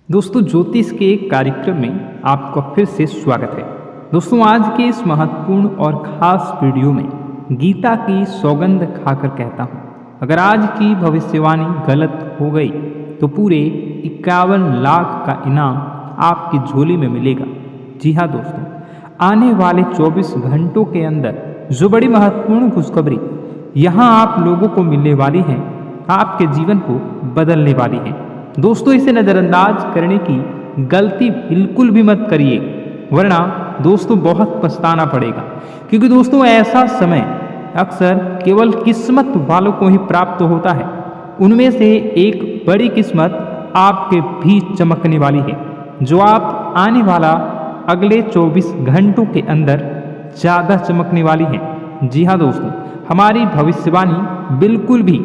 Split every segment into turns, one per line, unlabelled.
दोस्तों ज्योतिष के एक कार्यक्रम में आपका फिर से स्वागत है। दोस्तों आज के इस महत्वपूर्ण और ख़ास वीडियो में गीता की सौगंध खाकर कहता हूँ, अगर आज की भविष्यवाणी गलत हो गई तो पूरे 51 लाख का इनाम आपकी झोली में मिलेगा। जी हाँ दोस्तों, आने वाले 24 घंटों के अंदर जो बड़ी महत्वपूर्ण खुशखबरी यहाँ आप लोगों को मिलने वाली है, आपके जीवन को बदलने वाली है। दोस्तों इसे नज़रअंदाज करने की गलती बिल्कुल भी मत करिए, वरना दोस्तों बहुत पछताना पड़ेगा। क्योंकि दोस्तों ऐसा समय अक्सर केवल किस्मत वालों को ही प्राप्त होता है। उनमें से एक बड़ी किस्मत आपके भी चमकने वाली है, जो आप आने वाला अगले 24 घंटों के अंदर ज़्यादा चमकने वाली है। जी हाँ दोस्तों, हमारी भविष्यवाणी बिल्कुल भी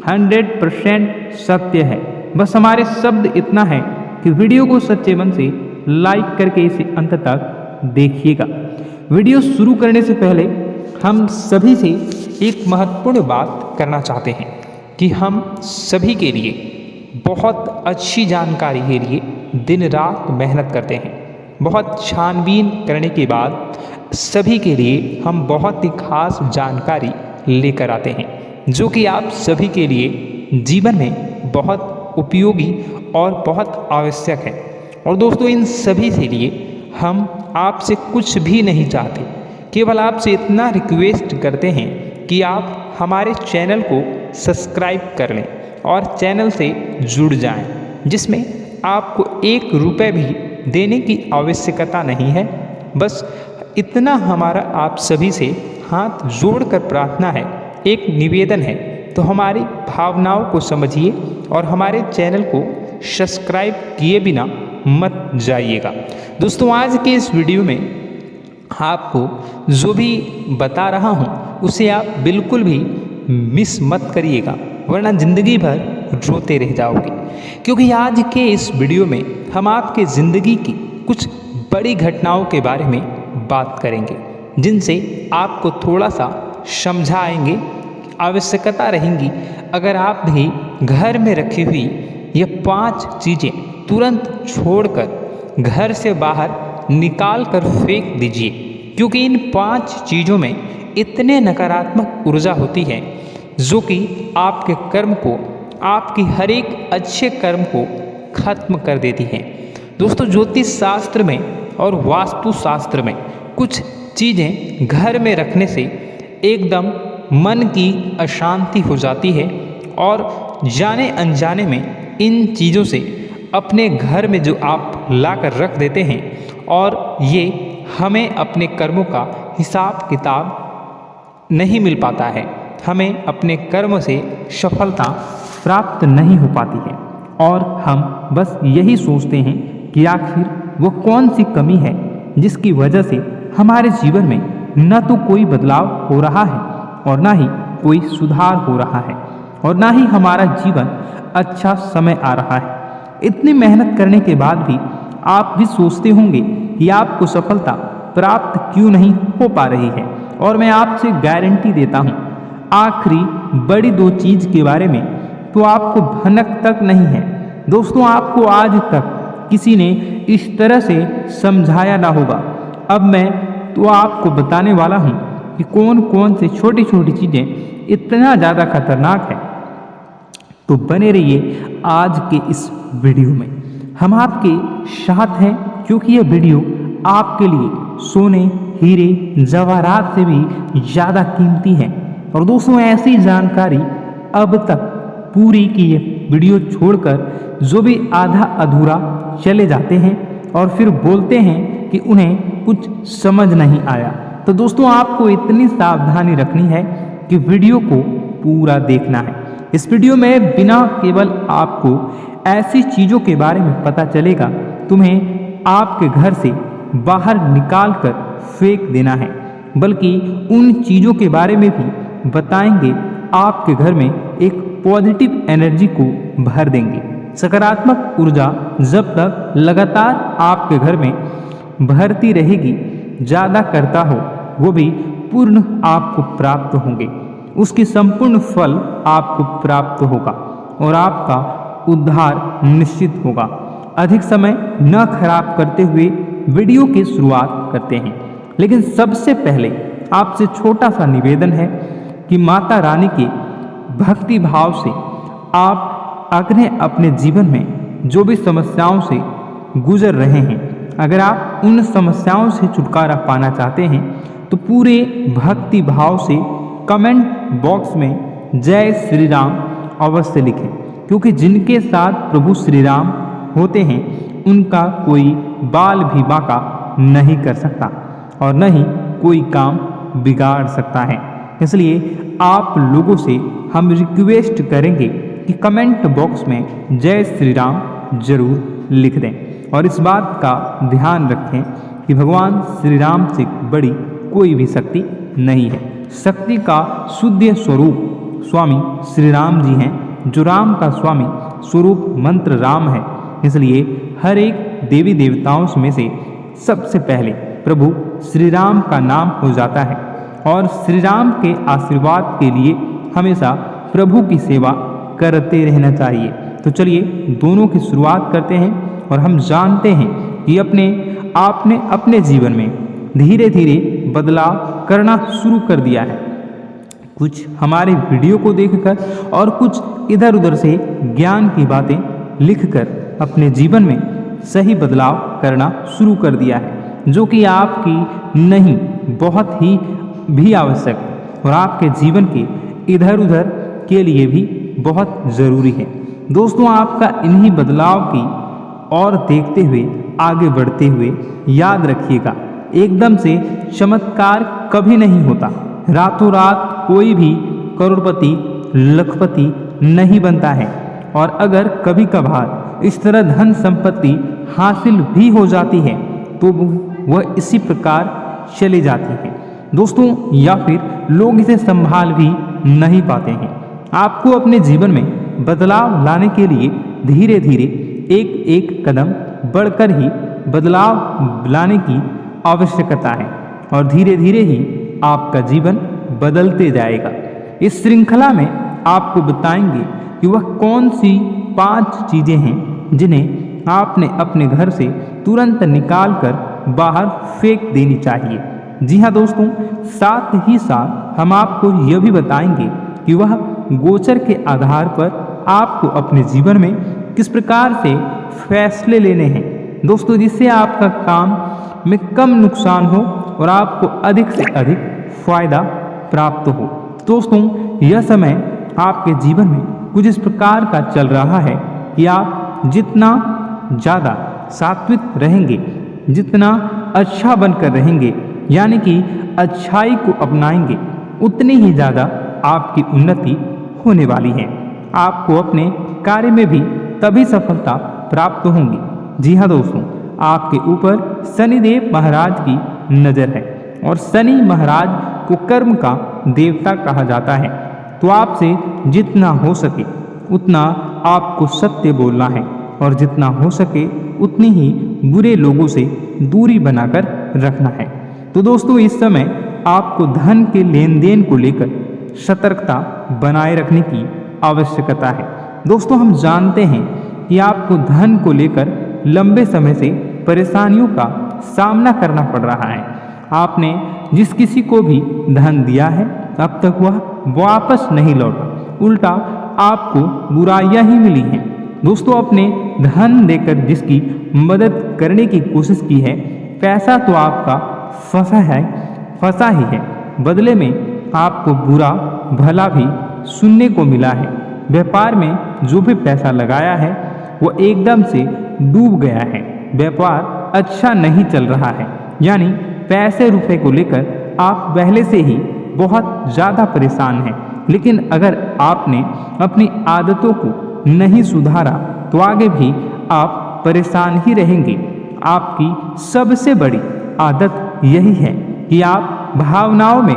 100% सत्य है। बस हमारे शब्द इतना है कि वीडियो को सच्चे मन से लाइक करके इसे अंत तक देखिएगा। वीडियो शुरू करने से पहले हम सभी से एक महत्वपूर्ण बात करना चाहते हैं कि हम सभी के लिए बहुत अच्छी जानकारी के लिए दिन रात मेहनत करते हैं। बहुत छानबीन करने के बाद सभी के लिए हम बहुत ही खास जानकारी लेकर आते हैं, जो कि आप सभी के लिए जीवन में बहुत उपयोगी और बहुत आवश्यक है। और दोस्तों इन सभी के लिए हम आपसे कुछ भी नहीं चाहते, केवल आपसे इतना रिक्वेस्ट करते हैं कि आप हमारे चैनल को सब्सक्राइब कर लें और चैनल से जुड़ जाएं, जिसमें आपको 1 रुपये भी देने की आवश्यकता नहीं है। बस इतना हमारा आप सभी से हाथ जोड़कर प्रार्थना है, एक निवेदन है, तो हमारी भावनाओं को समझिए और हमारे चैनल को सब्सक्राइब किए बिना मत जाइएगा। दोस्तों आज के इस वीडियो में आपको जो भी बता रहा हूँ उसे आप बिल्कुल भी मिस मत करिएगा, वरना ज़िंदगी भर रोते रह जाओगे। क्योंकि आज के इस वीडियो में हम आपके ज़िंदगी की कुछ बड़ी घटनाओं के बारे में बात करेंगे, जिनसे आपको थोड़ा सा समझाएंगे। आवश्यकता रहेंगी अगर आप भी घर में रखी हुई ये 5 चीज़ें तुरंत छोड़कर घर से बाहर निकाल कर फेंक दीजिए। क्योंकि इन 5 चीज़ों में इतने नकारात्मक ऊर्जा होती है जो कि आपके कर्म को, आपकी हर एक अच्छे कर्म को खत्म कर देती है। दोस्तों ज्योतिष शास्त्र में और वास्तु शास्त्र में कुछ चीज़ें घर में रखने से एकदम मन की अशांति हो जाती है, और जाने अनजाने में इन चीज़ों से अपने घर में जो आप लाकर रख देते हैं, और ये हमें अपने कर्मों का हिसाब किताब नहीं मिल पाता है, हमें अपने कर्म से सफलता प्राप्त नहीं हो पाती है। और हम बस यही सोचते हैं कि आखिर वो कौन सी कमी है जिसकी वजह से हमारे जीवन में न तो कोई बदलाव हो रहा है और ना ही कोई सुधार हो रहा है, और ना ही हमारा जीवन अच्छा समय आ रहा है। इतनी मेहनत करने के बाद भी आप भी सोचते होंगे कि आपको सफलता प्राप्त क्यों नहीं हो पा रही है। और मैं आपसे गारंटी देता हूँ, आखिरी बड़ी 2 चीज़ के बारे में तो आपको भनक तक नहीं है। दोस्तों आपको आज तक किसी ने इस तरह से समझाया ना होगा। अब मैं तो आपको बताने वाला हूँ कि कौन कौन से छोटी छोटी चीज़ें इतना ज़्यादा खतरनाक है। तो बने रहिए आज के इस वीडियो में, हम आपके साथ हैं, क्योंकि यह वीडियो आपके लिए सोने, हीरे, जवाहरात से भी ज़्यादा कीमती है। और दोस्तों ऐसी जानकारी अब तक पूरी की ये वीडियो छोड़कर जो भी आधा अधूरा चले जाते हैं और फिर बोलते हैं कि उन्हें कुछ समझ नहीं आया, तो दोस्तों आपको इतनी सावधानी रखनी है कि वीडियो को पूरा देखना है। इस वीडियो में बिना केवल आपको ऐसी चीज़ों के बारे में पता चलेगा तुम्हें आपके घर से बाहर निकाल कर फेंक देना है, बल्कि उन चीज़ों के बारे में भी बताएंगे आपके घर में एक पॉजिटिव एनर्जी को भर देंगे। सकारात्मक ऊर्जा जब तक लगातार आपके घर में भरती रहेगी, ज़्यादा करता हो, वो भी पूर्ण आपको प्राप्त होंगे। उसकी संपूर्ण फल आपको प्राप्त होगा और आपका उद्धार निश्चित होगा। अधिक समय न खराब करते हुए वीडियो की शुरुआत करते हैं। लेकिन सबसे पहले आपसे छोटा सा निवेदन है कि माता रानी के भक्ति भाव से आप अपने जीवन में जो भी समस्याओं से गुजर रहे हैं, अगर आप उन समस्याओं से छुटकारा पाना चाहते हैं तो पूरे भक्ति भाव से कमेंट बॉक्स में जय श्री राम अवश्य लिखें, क्योंकि जिनके साथ प्रभु श्री राम होते हैं उनका कोई बाल भी बांका नहीं कर सकता और न ही कोई काम बिगाड़ सकता है। इसलिए आप लोगों से हम रिक्वेस्ट करेंगे कि कमेंट बॉक्स में जय श्री राम जरूर लिख दें और इस बात का ध्यान रखें कि भगवान श्री राम से बड़ी कोई भी शक्ति नहीं है। शक्ति का शुद्ध स्वरूप स्वामी श्री राम जी हैं, जो राम का स्वामी स्वरूप मंत्र राम है। इसलिए हर एक देवी देवताओं में से सबसे पहले प्रभु श्री राम का नाम हो जाता है और श्री राम के आशीर्वाद के लिए हमेशा प्रभु की सेवा करते रहना चाहिए। तो चलिए दोनों की शुरुआत करते हैं और हम जानते हैं कि आपने अपने जीवन में धीरे धीरे बदलाव करना शुरू कर दिया है। कुछ हमारे वीडियो को देखकर और कुछ इधर उधर से ज्ञान की बातें लिखकर अपने जीवन में सही बदलाव करना शुरू कर दिया है, जो कि आपकी नहीं बहुत ही भी आवश्यक और आपके जीवन के इधर उधर के लिए भी बहुत ज़रूरी है। दोस्तों, आपका इन्हीं बदलाव की और देखते हुए आगे बढ़ते हुए याद रखिएगा, एकदम से चमत्कार कभी नहीं होता। रातों रात कोई भी करोड़पति लखपति नहीं बनता है और अगर कभी कभार इस तरह धन संपत्ति हासिल भी हो जाती है तो वह इसी प्रकार चली जाती है दोस्तों, या फिर लोग इसे संभाल भी नहीं पाते हैं। आपको अपने जीवन में बदलाव लाने के लिए धीरे धीरे एक एक कदम बढ़कर ही बदलाव लाने की आवश्यकता है और धीरे धीरे ही आपका जीवन बदलते जाएगा। इस श्रृंखला में आपको बताएंगे कि वह कौन सी 5 चीज़ें हैं जिन्हें आपने अपने घर से तुरंत निकाल कर बाहर फेंक देनी चाहिए। जी हाँ दोस्तों, साथ ही साथ हम आपको यह भी बताएंगे कि वह गोचर के आधार पर आपको अपने जीवन में किस प्रकार से फैसले लेने हैं दोस्तों, जिससे आपका काम में कम नुकसान हो और आपको अधिक से अधिक फायदा प्राप्त हो। दोस्तों, यह समय आपके जीवन में कुछ इस प्रकार का चल रहा है कि आप जितना ज़्यादा सात्विक रहेंगे, जितना अच्छा बनकर रहेंगे, यानी कि अच्छाई को अपनाएंगे, उतनी ही ज़्यादा आपकी उन्नति होने वाली है। आपको अपने कार्य में भी तभी सफलता प्राप्त होंगी। जी हाँ दोस्तों, आपके ऊपर शनिदेव महाराज की नज़र है और शनि महाराज को कर्म का देवता कहा जाता है। तो आपसे जितना हो सके उतना आपको सत्य बोलना है और जितना हो सके उतनी ही बुरे लोगों से दूरी बनाकर रखना है। तो दोस्तों, इस समय आपको धन के लेन देन को लेकर सतर्कता बनाए रखने की आवश्यकता है। दोस्तों, हम जानते हैं कि आपको धन को लेकर लंबे समय से परेशानियों का सामना करना पड़ रहा है। आपने जिस किसी को भी धन दिया है अब तक वह वापस नहीं लौटा, उल्टा आपको बुराइयां ही मिली हैं। दोस्तों, अपने धन देकर जिसकी मदद करने की कोशिश की है, पैसा तो आपका फंसा ही है, बदले में आपको बुरा भला भी सुनने को मिला है। व्यापार में जो भी पैसा लगाया है वो एकदम से डूब गया है। व्यापार अच्छा नहीं चल रहा है, यानी पैसे रुपए को लेकर आप पहले से ही बहुत ज़्यादा परेशान हैं। लेकिन अगर आपने अपनी आदतों को नहीं सुधारा तो आगे भी आप परेशान ही रहेंगे। आपकी सबसे बड़ी आदत यही है कि आप भावनाओं में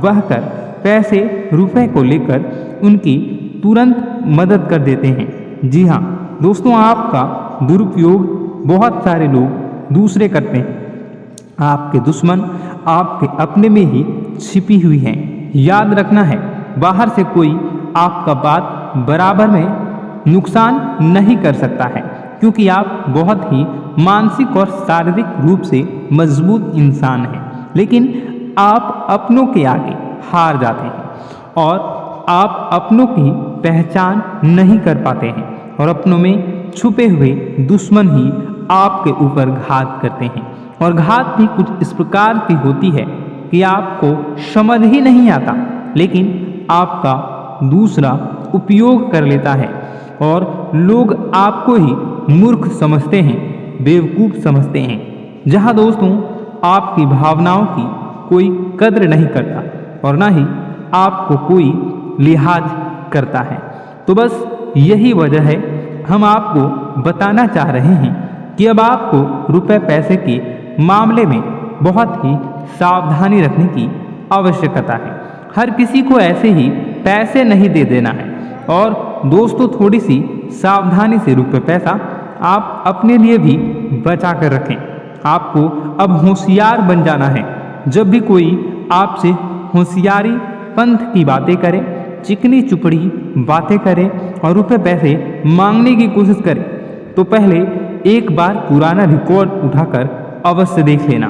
बहकर पैसे रुपए को लेकर उनकी तुरंत मदद कर देते हैं। जी हाँ दोस्तों, आपका दुरुपयोग बहुत सारे लोग दूसरे करते हैं। आपके दुश्मन आपके अपने में ही छिपी हुई हैं। याद रखना है, बाहर से कोई आपका बात बराबर में नुकसान नहीं कर सकता है, क्योंकि आप बहुत ही मानसिक और शारीरिक रूप से मजबूत इंसान हैं, लेकिन आप अपनों के आगे हार जाते हैं और आप अपनों की पहचान नहीं कर पाते हैं और अपनों में छुपे हुए दुश्मन ही आपके ऊपर घात करते हैं। और घात भी कुछ इस प्रकार की होती है कि आपको समझ ही नहीं आता, लेकिन आपका दूसरा उपयोग कर लेता है और लोग आपको ही मूर्ख समझते हैं, बेवकूफ़ समझते हैं। जहां दोस्तों आपकी भावनाओं की कोई कद्र नहीं करता और ना ही आपको कोई लिहाज करता है। तो बस यही वजह है हम आपको बताना चाह रहे हैं कि अब आपको रुपए पैसे के मामले में बहुत ही सावधानी रखने की आवश्यकता है। हर किसी को ऐसे ही पैसे नहीं दे देना है और दोस्तों थोड़ी सी सावधानी से रुपए पैसा आप अपने लिए भी बचा कर रखें। आपको अब होशियार बन जाना है। जब भी कोई आपसे होशियारी पंथ की बातें करे, चिकनी चुपड़ी बातें करे और रुपए पैसे मांगने की कोशिश करे, तो पहले एक बार पुराना रिकॉर्ड उठाकर अवश्य देख लेना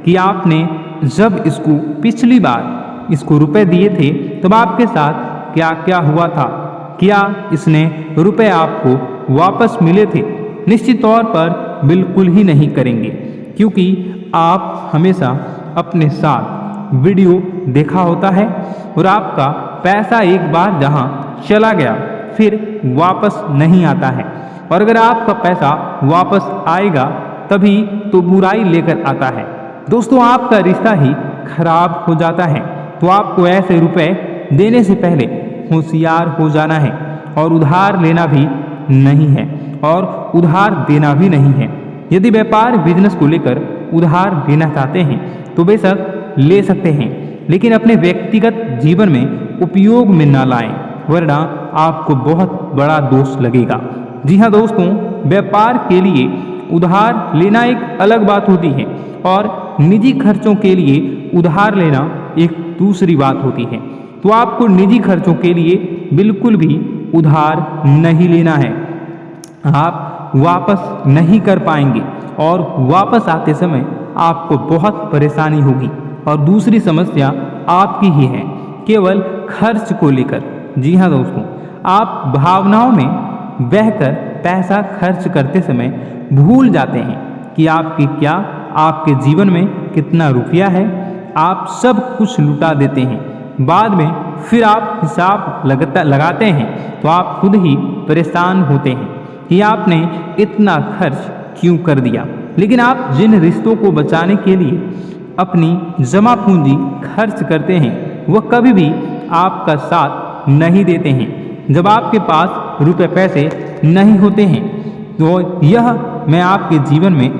कि आपने जब इसको पिछली बार इसको रुपए दिए थे तब आपके साथ क्या क्या हुआ था, क्या इसने रुपए आपको वापस मिले थे। निश्चित तौर पर बिल्कुल ही नहीं करेंगे, क्योंकि आप हमेशा अपने साथ वीडियो देखा होता है और आपका पैसा एक बार जहां चला गया फिर वापस नहीं आता है, और अगर आपका पैसा वापस आएगा तभी तो बुराई लेकर आता है। दोस्तों आपका रिश्ता ही खराब हो जाता है। तो आपको ऐसे रुपए देने से पहले होशियार हो जाना है और उधार लेना भी नहीं है और उधार देना भी नहीं है। यदि व्यापार बिजनेस को लेकर उधार लेना चाहते हैं तो बेशक ले सकते हैं, लेकिन अपने व्यक्तिगत जीवन में उपयोग में ना लाएं, वरना आपको बहुत बड़ा दोष लगेगा। जी हाँ दोस्तों, व्यापार के लिए उधार लेना एक अलग बात होती है और निजी खर्चों के लिए उधार लेना एक दूसरी बात होती है। तो आपको निजी खर्चों के लिए बिल्कुल भी उधार नहीं लेना है। आप वापस नहीं कर पाएंगे और वापस आते समय आपको बहुत परेशानी होगी। और दूसरी समस्या आपकी ही है, केवल खर्च को लेकर। जी हाँ दोस्तों, आप भावनाओं में बहकर पैसा खर्च करते समय भूल जाते हैं कि आपके जीवन में कितना रुपया है। आप सब कुछ लुटा देते हैं, बाद में फिर आप हिसाब लगाते हैं तो आप खुद ही परेशान होते हैं कि आपने इतना खर्च क्यों कर दिया। लेकिन आप जिन रिश्तों को बचाने के लिए अपनी जमा पूंजी खर्च करते हैं वह कभी भी आपका साथ नहीं देते हैं। जब आपके पास रुपए पैसे नहीं होते हैं तो यह मैं आपके जीवन में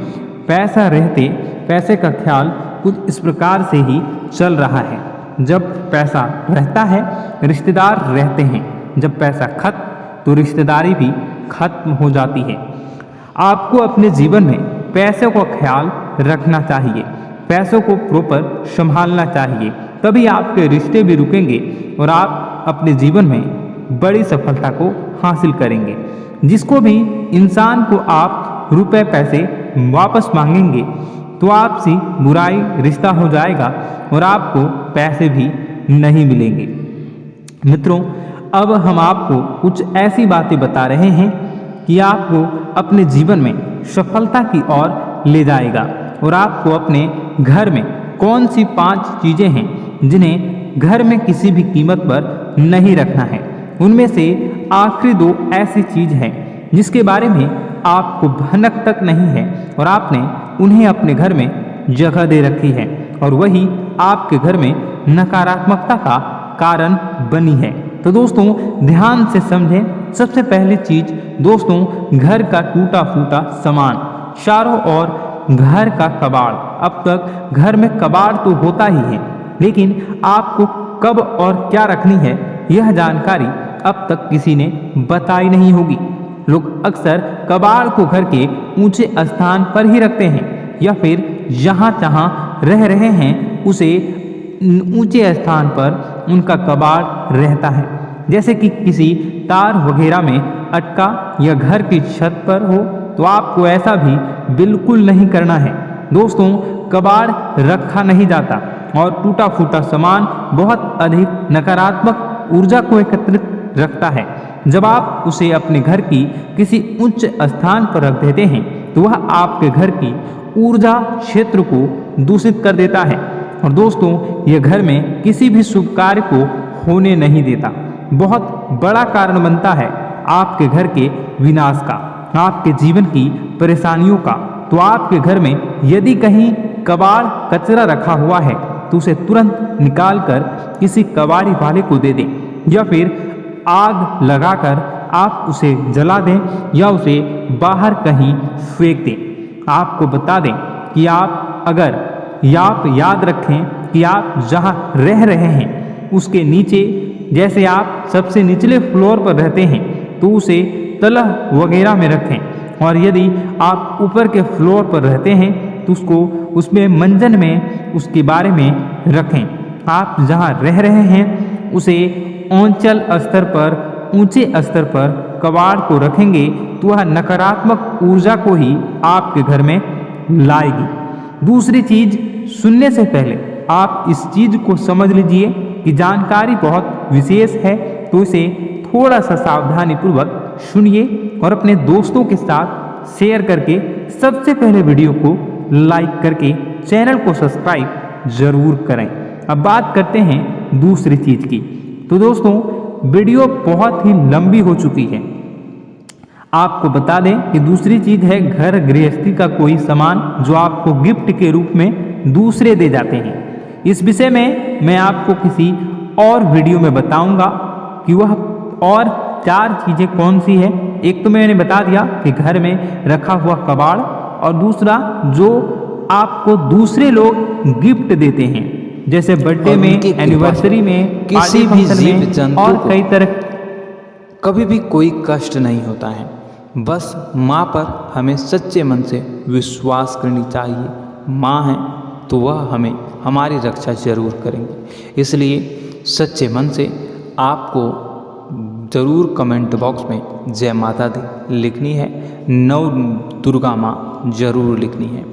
पैसा रहते पैसे का ख्याल कुछ इस प्रकार से ही चल रहा है। जब पैसा रहता है रिश्तेदार रहते हैं, जब पैसा खत्म तो रिश्तेदारी भी खत्म हो जाती है। आपको अपने जीवन में पैसों का ख्याल रखना चाहिए, पैसों को प्रॉपर संभालना चाहिए, तभी आपके रिश्ते भी रुकेंगे और आप अपने जीवन में बड़ी सफलता को हासिल करेंगे। जिसको भी इंसान को आप रुपए पैसे वापस मांगेंगे तो आपसी बुराई रिश्ता हो जाएगा और आपको पैसे भी नहीं मिलेंगे। मित्रों, अब हम आपको कुछ ऐसी बातें बता रहे हैं कि आपको अपने जीवन में सफलता की ओर ले जाएगा और आपको अपने घर में कौन सी 5 चीज़ें हैं जिन्हें घर में किसी भी कीमत पर नहीं रखना है। उनमें से आखिरी 2 ऐसी चीज़ हैं जिसके बारे में आपको भनक तक नहीं है और आपने उन्हें अपने घर में जगह दे रखी है और वही आपके घर में नकारात्मकता का कारण बनी है। तो दोस्तों ध्यान से समझें। सबसे पहली चीज दोस्तों, घर का टूटा फूटा सामान, चारों ओर घर का कबाड़। अब तक घर में कबाड़ तो होता ही है, लेकिन आपको कब और क्या रखनी है यह जानकारी अब तक किसी ने बताई नहीं होगी। लोग अक्सर कबाड़ को घर के ऊंचे स्थान पर ही रखते हैं या फिर जहाँ जहाँ रह रहे हैं उसे ऊंचे स्थान पर उनका कबाड़ रहता है, जैसे कि किसी तार वगैरह में अटका या घर की छत पर हो तो आपको ऐसा भी बिल्कुल नहीं करना है। दोस्तों, कबाड़ रखा नहीं जाता और टूटा फूटा सामान बहुत अधिक नकारात्मक ऊर्जा को एकत्रित रखता है। जब आप उसे अपने घर की किसी उच्च स्थान पर रख देते हैं तो वह आपके घर की ऊर्जा क्षेत्र को दूषित कर देता है और दोस्तों, यह घर में किसी भी शुभ कार्य को होने नहीं देता। बहुत बड़ा कारण बनता है आपके घर के विनाश का, आपके जीवन की परेशानियों का। तो आपके घर में यदि कहीं कबाड़ कचरा रखा हुआ है तो उसे तुरंत निकाल कर किसी कबाड़ी वाले को दे दें या फिर आग लगाकर आप उसे जला दें या उसे बाहर कहीं फेंक दें। आपको बता दें कि आप याद रखें कि आप जहां रह रहे हैं उसके नीचे, जैसे आप सबसे निचले फ्लोर पर रहते हैं तो उसे तलह वगैरह में रखें और यदि आप ऊपर के फ्लोर पर रहते हैं तो उसमें मंजन में उसके बारे में रखें। आप जहां रह रहे हैं उसे औंचल स्तर पर, ऊंचे स्तर पर कबाड़ को रखेंगे तो वह नकारात्मक ऊर्जा को ही आपके घर में लाएगी। दूसरी चीज, सुनने से पहले आप इस चीज को समझ लीजिए कि जानकारी बहुत विशेष है, तो इसे थोड़ा सा सावधानी पूर्वक सुनिए और अपने दोस्तों के साथ शेयर करके सबसे पहले वीडियो को लाइक करके चैनल को सब्सक्राइब जरूर करें। अब बात करते हैं दूसरी चीज की। तो दोस्तों, वीडियो बहुत ही लंबी हो चुकी है। आपको बता दें कि दूसरी चीज है घर गृहस्थी का कोई सामान जो आपको गिफ्ट के रूप में दूसरे दे जाते हैं। इस विषय में मैं आपको किसी और वीडियो में बताऊंगा कि वह और 4 चीजें कौन सी है। एक तो मैंने बता दिया कि घर में रखा हुआ कबाड़, और दूसरा जो आपको दूसरे लोग गिफ्ट देते हैं, जैसे बर्थडे में, एनिवर्सरी में,
किसी भी जीव जंतु
और कई तरह।
कभी भी कोई कष्ट नहीं होता है। बस माँ पर हमें सच्चे मन से विश्वास करनी चाहिए। माँ है तो वह हमें हमारी रक्षा जरूर करेंगी। इसलिए सच्चे मन से आपको ज़रूर कमेंट बॉक्स में जय माता दी लिखनी है, नव दुर्गा माँ जरूर लिखनी है।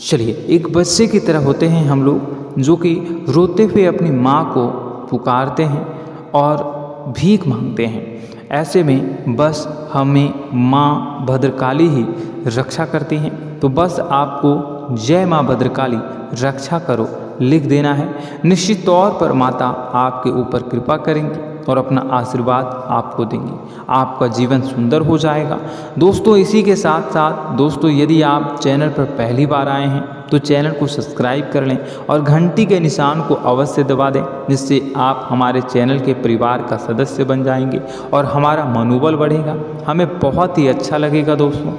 चलिए, एक बच्चे की तरह होते हैं हम लोग जो कि रोते हुए अपनी माँ को पुकारते हैं और भीख मांगते हैं। ऐसे में बस हमें माँ भद्रकाली ही रक्षा करती हैं। तो बस आपको जय माँ भद्रकाली रक्षा करो लिख देना है। निश्चित तौर पर माता आपके ऊपर कृपा करेंगी और अपना आशीर्वाद आपको देंगी। आपका जीवन सुंदर हो जाएगा। दोस्तों, इसी के साथ साथ दोस्तों, यदि आप चैनल पर पहली बार आए हैं तो चैनल को सब्सक्राइब कर लें और घंटी के निशान को अवश्य दबा दें, जिससे आप हमारे चैनल के परिवार का सदस्य बन जाएंगे और हमारा मनोबल बढ़ेगा। हमें बहुत ही अच्छा लगेगा दोस्तों।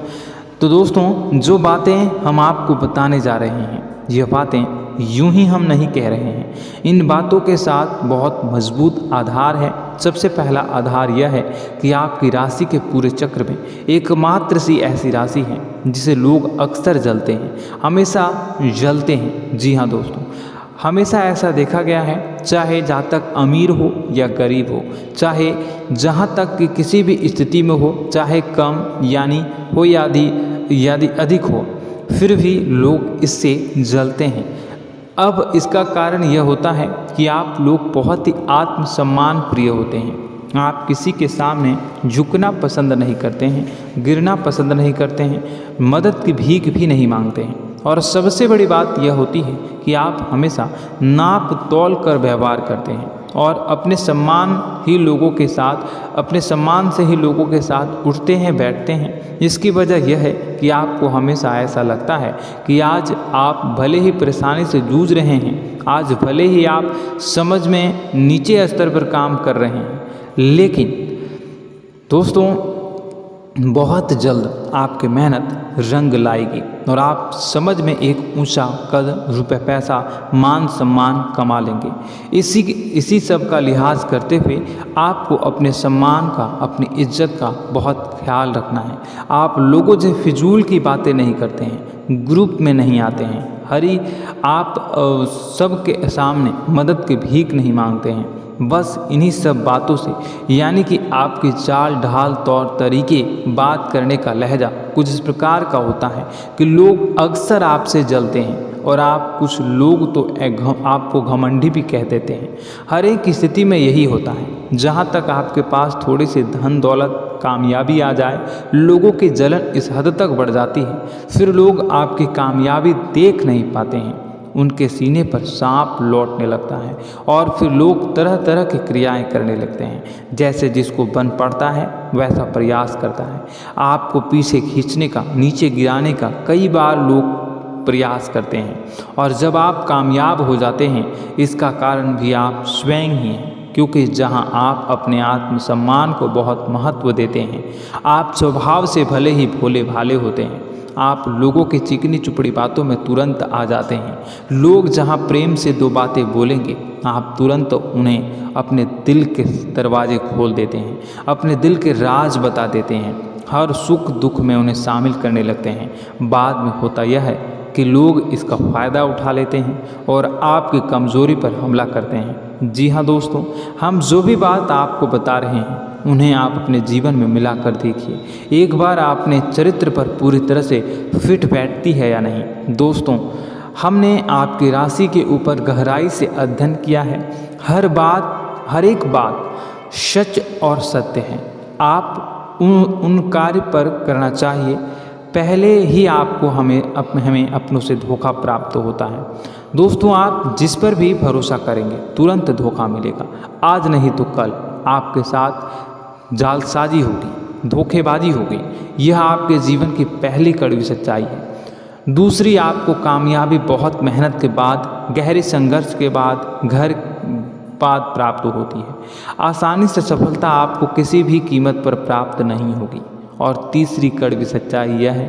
तो दोस्तों, जो बातें हम आपको बताने जा रहे हैं, यह बातें यूं ही हम नहीं कह रहे हैं। इन बातों के साथ बहुत मजबूत आधार है। सबसे पहला आधार यह है कि आपकी राशि के पूरे चक्र में एकमात्र सी ऐसी राशि है जिसे लोग अक्सर जलते हैं, हमेशा जलते हैं। जी हाँ दोस्तों, हमेशा ऐसा देखा गया है, चाहे जातक अमीर हो या गरीब हो, चाहे जहाँ तक कि किसी भी स्थिति में हो, चाहे कम यानी हो या अधिक हो, फिर भी लोग इससे जलते हैं। अब इसका कारण यह होता है कि आप लोग बहुत ही आत्मसम्मान प्रिय होते हैं। आप किसी के सामने झुकना पसंद नहीं करते हैं, गिरना पसंद नहीं करते हैं, मदद की भीख भी नहीं मांगते हैं। और सबसे बड़ी बात यह होती है कि आप हमेशा नाप तोल कर व्यवहार करते हैं और अपने सम्मान से ही लोगों के साथ उठते हैं, बैठते हैं। इसकी वजह यह है कि आपको हमेशा ऐसा लगता है कि आज आप भले ही परेशानी से जूझ रहे हैं, आज भले ही आप समझ में नीचे स्तर पर काम कर रहे हैं, लेकिन दोस्तों बहुत जल्द आपकी मेहनत रंग लाएगी और आप समझ में एक ऊंचा कद, रुपए, पैसा, मान सम्मान कमा लेंगे। इसी सब का लिहाज करते हुए आपको अपने सम्मान का, अपनी इज्जत का बहुत ख्याल रखना है। आप लोगों से फिजूल की बातें नहीं करते हैं, ग्रुप में नहीं आते हैं, आप सबके सामने मदद की भीख नहीं मांगते हैं। बस इन्हीं सब बातों से, यानी कि आपके चाल ढाल तौर तरीके, बात करने का लहजा कुछ इस प्रकार का होता है कि लोग अक्सर आपसे जलते हैं और आप कुछ लोग तो आपको घमंडी भी कह देते हैं। हर एक स्थिति में यही होता है। जहाँ तक आपके पास थोड़ी सी धन दौलत कामयाबी आ जाए, लोगों की जलन इस हद तक बढ़ जाती है, फिर लोग आपकी कामयाबी देख नहीं पाते हैं, उनके सीने पर सांप लौटने लगता है और फिर लोग तरह तरह की क्रियाएं करने लगते हैं। जैसे जिसको बन पड़ता है वैसा प्रयास करता है, आपको पीछे खींचने का, नीचे गिराने का कई बार लोग प्रयास करते हैं। और जब आप कामयाब हो जाते हैं, इसका कारण भी आप स्वयं ही हैं, क्योंकि जहां आप अपने आत्मसम्मान को बहुत महत्व देते हैं, आप स्वभाव से भले ही भोले भाले होते हैं, आप लोगों की चिकनी चुपड़ी बातों में तुरंत आ जाते हैं। लोग जहां प्रेम से दो बातें बोलेंगे, आप तुरंत उन्हें अपने दिल के दरवाजे खोल देते हैं, अपने दिल के राज बता देते हैं, हर सुख दुख में उन्हें शामिल करने लगते हैं। बाद में होता यह है कि लोग इसका फ़ायदा उठा लेते हैं और आपकी कमज़ोरी पर हमला करते हैं। जी हाँ दोस्तों, हम जो भी बात आपको बता रहे हैं उन्हें आप अपने जीवन में मिलाकर देखिए। एक बार आपने चरित्र पर पूरी तरह से फिट बैठती है या नहीं। दोस्तों, हमने आपकी राशि के ऊपर गहराई से अध्ययन किया है। हर एक बात सच और सत्य है। आप उन कार्य पर करना चाहिए, पहले ही आपको हमें अपनों से धोखा प्राप्त होता है। दोस्तों, आप जिस पर भी भरोसा करेंगे तुरंत धोखा मिलेगा। आज नहीं तो कल आपके साथ जालसाजी होगी, धोखेबाजी होगी। यह आपके जीवन की पहली कड़वी सच्चाई है। दूसरी, आपको कामयाबी बहुत मेहनत के बाद, गहरे संघर्ष के बाद प्राप्त होती है। आसानी से सफलता आपको किसी भी कीमत पर प्राप्त नहीं होगी। और तीसरी कड़वी सच्चाई यह है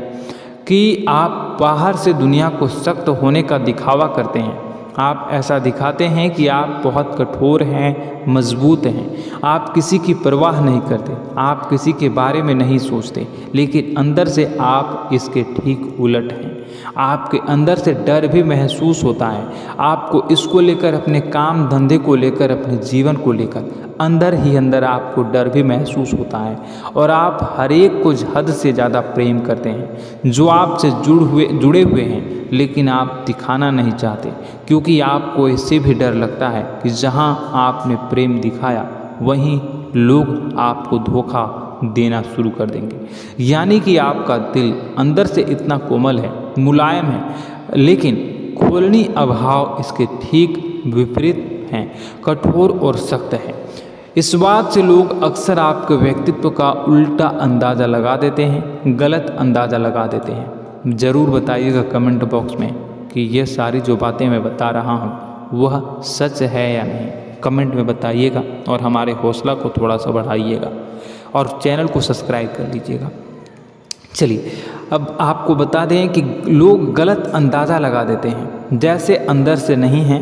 कि आप बाहर से दुनिया को सख्त होने का दिखावा करते हैं। आप ऐसा दिखाते हैं कि आप बहुत कठोर हैं, मजबूत हैं, आप किसी की परवाह नहीं करते, आप किसी के बारे में नहीं सोचते, लेकिन अंदर से आप इसके ठीक उलट हैं। आपके अंदर से डर भी महसूस होता है। आपको इसको लेकर, अपने काम धंधे को लेकर, अपने जीवन को लेकर अंदर ही अंदर आपको डर भी महसूस होता है। और आप हर एक को हद से ज़्यादा प्रेम करते हैं, जो आपसे जुड़े हुए हैं, लेकिन आप दिखाना नहीं चाहते, क्योंकि आपको इससे भी डर लगता है कि जहां आपने प्रेम दिखाया वहीं लोग आपको धोखा देना शुरू कर देंगे। यानी कि आपका दिल अंदर से इतना कोमल है, मुलायम है, लेकिन खोलनी अभाव इसके ठीक विपरीत हैं, कठोर और सख्त है। इस बात से लोग अक्सर आपके व्यक्तित्व का उल्टा अंदाज़ा लगा देते हैं, गलत अंदाज़ा लगा देते हैं। ज़रूर बताइएगा कमेंट बॉक्स में कि ये सारी जो बातें मैं बता रहा हूँ वह सच है या नहीं। कमेंट में बताइएगा और हमारे हौसला को थोड़ा सा बढ़ाइएगा और चैनल को सब्सक्राइब कर लीजिएगा। चलिए, अब आपको बता दें कि लोग गलत अंदाज़ा लगा देते हैं। जैसे अंदर से नहीं हैं,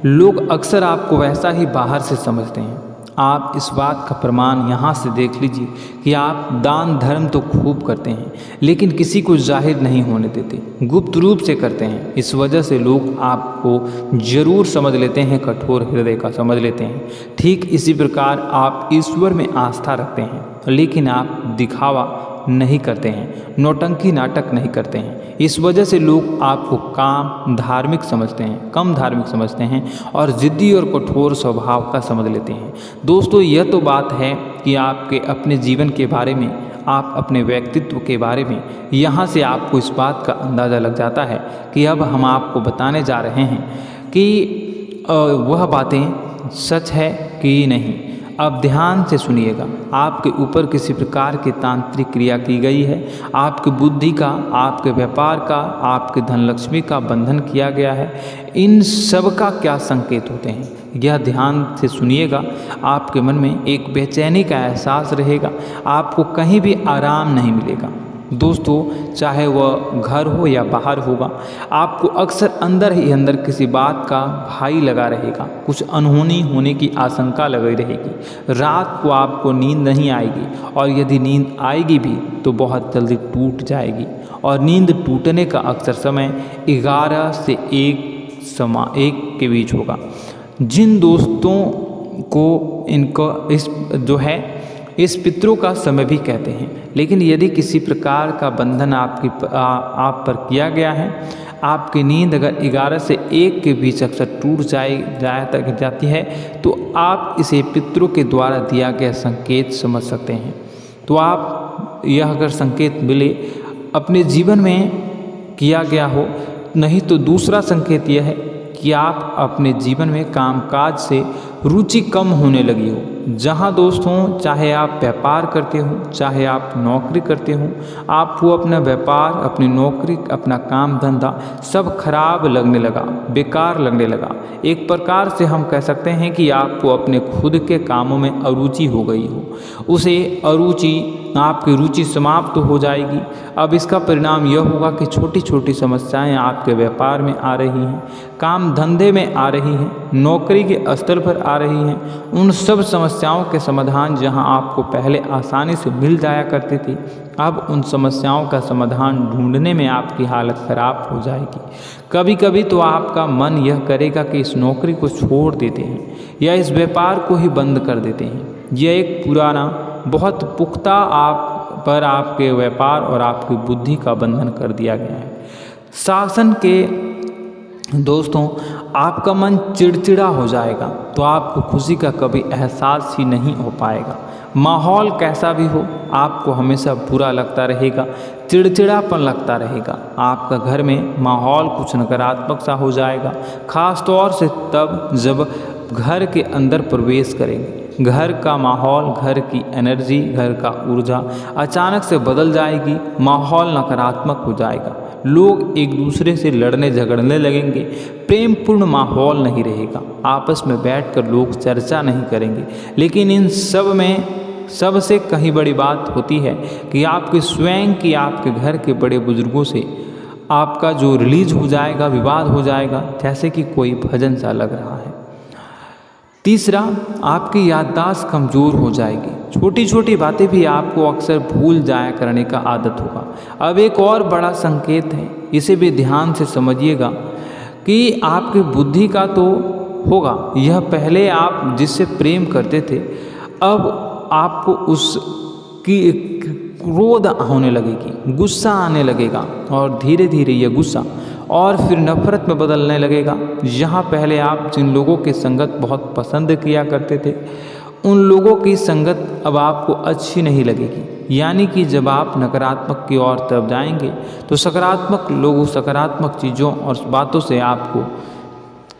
लोग अक्सर आपको वैसा ही बाहर से समझते हैं। आप इस बात का प्रमाण यहाँ से देख लीजिए कि आप दान धर्म तो खूब करते हैं, लेकिन किसी को जाहिर नहीं होने देते, गुप्त रूप से करते हैं। इस वजह से लोग आपको जरूर समझ लेते हैं, कठोर हृदय का समझ लेते हैं। ठीक इसी प्रकार आप ईश्वर में आस्था रखते हैं, लेकिन आप दिखावा नहीं करते हैं, नौटंकी नाटक नहीं करते हैं। इस वजह से लोग आपको कम धार्मिक समझते हैं और ज़िद्दी और कठोर स्वभाव का समझ लेते हैं। दोस्तों, यह तो बात है कि आपके अपने जीवन के बारे में, आप अपने व्यक्तित्व के बारे में, यहाँ से आपको इस बात का अंदाज़ा लग जाता है कि अब हम आपको बताने जा रहे हैं कि वह बातें सच है कि नहीं। अब ध्यान से सुनिएगा। आपके ऊपर किसी प्रकार की तांत्रिक क्रिया की गई है, आपकी बुद्धि का, आपके व्यापार का, आपके धनलक्ष्मी का बंधन किया गया है। इन सब का क्या संकेत होते हैं, यह ध्यान से सुनिएगा। आपके मन में एक बेचैनी का एहसास रहेगा, आपको कहीं भी आराम नहीं मिलेगा। दोस्तों, चाहे वह घर हो या बाहर होगा, आपको अक्सर अंदर ही अंदर किसी बात का भय लगा रहेगा, कुछ अनहोनी होने की आशंका लगी रहेगी। रात को आपको नींद नहीं आएगी, और यदि नींद आएगी भी तो बहुत जल्दी टूट जाएगी। और नींद टूटने का अक्सर समय 11 से 1 के बीच होगा। जिन दोस्तों इस पितरों का समय भी कहते हैं। लेकिन यदि किसी प्रकार का बंधन आप पर किया गया है, आपकी नींद अगर 11 से 1 के बीच अक्सर टूट जाती है, तो आप इसे पितरों के द्वारा दिया गया संकेत समझ सकते हैं। तो आप यह अगर संकेत मिले अपने जीवन में किया गया हो, नहीं तो दूसरा संकेत यह है कि आप अपने जीवन में कामकाज से रुचि कम होने लगी हो। जहाँ दोस्तों, चाहे आप व्यापार करते हो, चाहे आप नौकरी करते हो, आपको अपना व्यापार, अपनी नौकरी, अपना काम धंधा सब खराब लगने लगा, बेकार लगने लगा। एक प्रकार से हम कह सकते हैं कि आपको अपने खुद के कामों में अरुचि हो गई हो। उसे आपकी रुचि समाप्त हो जाएगी। अब इसका परिणाम यह होगा कि छोटी छोटी समस्याएं आपके व्यापार में आ रही हैं, काम धंधे में आ रही हैं, नौकरी के स्तर पर आ रही हैं। उन सब समस्याओं के समाधान जहां आपको पहले आसानी से मिल जाया करते थे, अब उन समस्याओं का समाधान ढूंढने में आपकी हालत खराब हो जाएगी। कभी कभी तो आपका मन यह करेगा कि इस नौकरी को छोड़ देते हैं या इस व्यापार को ही बंद कर देते हैं। यह एक पुराना बहुत पुख्ता आपके व्यापार और आपकी बुद्धि का बंधन कर दिया गया है। शासन के दोस्तों, आपका मन चिड़चिड़ा हो जाएगा, तो आपको खुशी का कभी एहसास ही नहीं हो पाएगा। माहौल कैसा भी हो, आपको हमेशा बुरा लगता रहेगा, चिड़चिड़ापन लगता रहेगा। आपका घर में माहौल कुछ नकारात्मक सा हो जाएगा, खास तौर से तब जब घर के अंदर प्रवेश करेंगे। घर का माहौल, घर की एनर्जी, घर का ऊर्जा अचानक से बदल जाएगी। माहौल नकारात्मक हो जाएगा, लोग एक दूसरे से लड़ने झगड़ने लगेंगे, प्रेमपूर्ण माहौल नहीं रहेगा, आपस में बैठकर लोग चर्चा नहीं करेंगे। लेकिन इन सब में सबसे कहीं बड़ी बात होती है कि आपके स्वयं की, आपके घर के बड़े बुजुर्गों से आपका जो रिलीज हो जाएगा, विवाद हो जाएगा, जैसे कि कोई भजन सा लग रहा है। तीसरा, आपकी याददाश्त कमज़ोर हो जाएगी। छोटी छोटी बातें भी आपको अक्सर भूल जाया करने का आदत होगा। अब एक और बड़ा संकेत है, इसे भी ध्यान से समझिएगा कि आपकी बुद्धि का तो होगा। यह पहले आप जिससे प्रेम करते थे, अब आपको उसकी क्रोध होने लगेगी, गुस्सा आने लगेगा, और धीरे धीरे यह गुस्सा और फिर नफरत में बदलने लगेगा। यहाँ पहले आप जिन लोगों की संगत बहुत पसंद किया करते थे, उन लोगों की संगत अब आपको अच्छी नहीं लगेगी। यानी कि जब आप नकारात्मक की ओर तरफ जाएंगे, तो सकारात्मक लोगों, सकारात्मक चीज़ों और बातों से आपको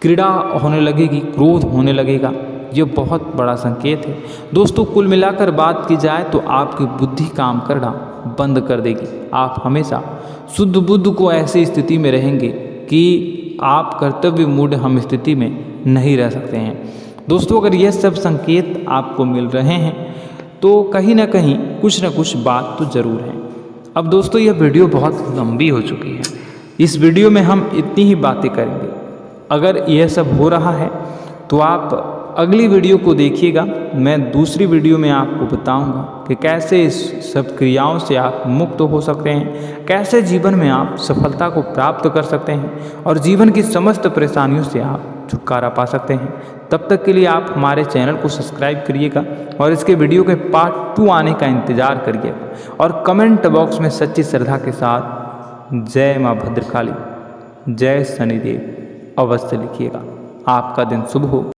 क्रीड़ा होने लगेगी, क्रोध होने लगेगा। ये बहुत बड़ा संकेत है दोस्तों। कुल मिलाकर बात की जाए तो आपकी बुद्धि काम करना बंद कर देगी। आप हमेशा शुद्ध बुद्ध को ऐसी स्थिति में रहेंगे कि आप कर्तव्य मूढ़ हम स्थिति में नहीं रह सकते हैं। दोस्तों, अगर यह सब संकेत आपको मिल रहे हैं तो कहीं ना कहीं कुछ ना कुछ बात तो ज़रूर है। अब दोस्तों, यह वीडियो बहुत लंबी हो चुकी है। इस वीडियो में हम इतनी ही बातें करेंगे। अगर यह सब हो रहा है तो आप अगली वीडियो को देखिएगा। मैं दूसरी वीडियो में आपको बताऊंगा कि कैसे इस सब क्रियाओं से आप मुक्त हो सकते हैं, कैसे जीवन में आप सफलता को प्राप्त कर सकते हैं और जीवन की समस्त परेशानियों से आप छुटकारा पा सकते हैं। तब तक के लिए आप हमारे चैनल को सब्सक्राइब करिएगा और इसके वीडियो के पार्ट 2 आने का इंतज़ार करिएगा। और कमेंट बॉक्स में सच्ची श्रद्धा के साथ जय माँ भद्रकाली, जय शनिदेव अवश्य लिखिएगा। आपका दिन शुभ हो।